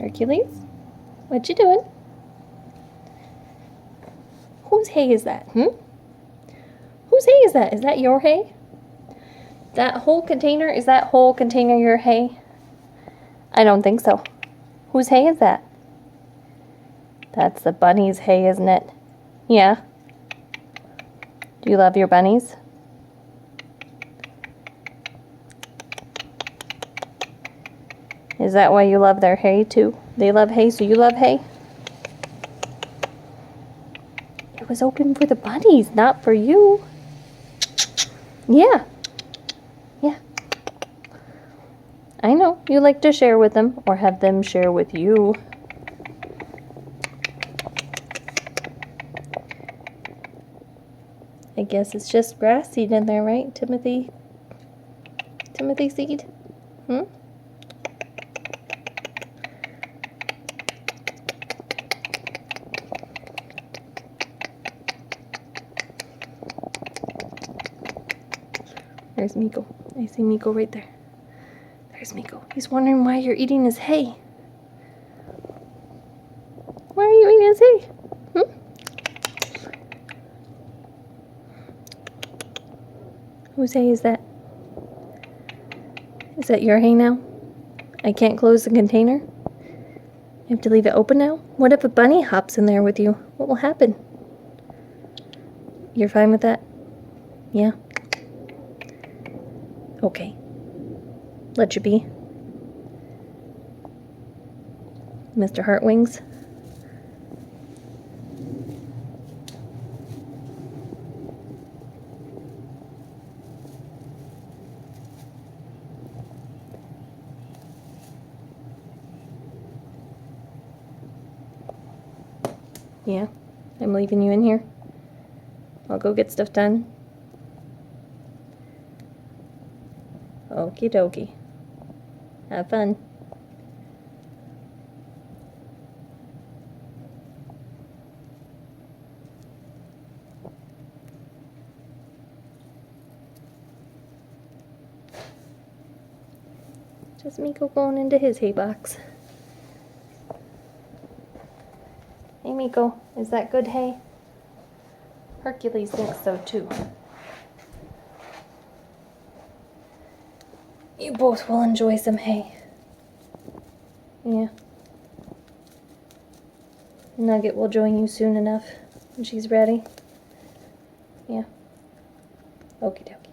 Hercules, what you doing? Whose hay is that? Whose hay is that? Is that your hay? That whole container, is that whole container your hay? I don't think so. Whose hay is that? That's the bunny's hay, isn't it? Yeah. Do you love your bunnies? Is that why you love their hay too? They love hay, so you love hay? It was open for the bunnies, not for you. Yeah. Yeah. I know. You like to share with them, or have them share with you. I guess it's just grass seed in there, right, Timothy? Timothy seed? There's Miko. I see Miko right there. There's Miko. He's wondering why you're eating his hay. Why are you eating his hay? Whose hay is that? Is that your hay now? I can't close the container? I have to leave it open now? What if a bunny hops in there with you? What will happen? You're fine with that? Yeah? Okay. Let you be. Mr. Heartwings. Yeah, I'm leaving you in here. I'll go get stuff done. Okie dokie. Have fun. Just Miko going into his hay box. Hey Miko, is that good hay? Hercules thinks so too. You both will enjoy some hay. Yeah. Nugget will join you soon enough when she's ready. Yeah. Okie dokie.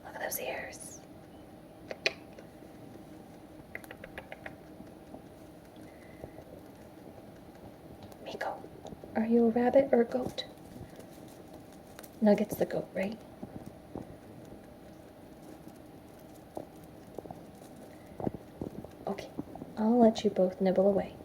Look at those ears. Miko, are you a rabbit or a goat? Nugget's the goat, right? Okay, I'll let you both nibble away.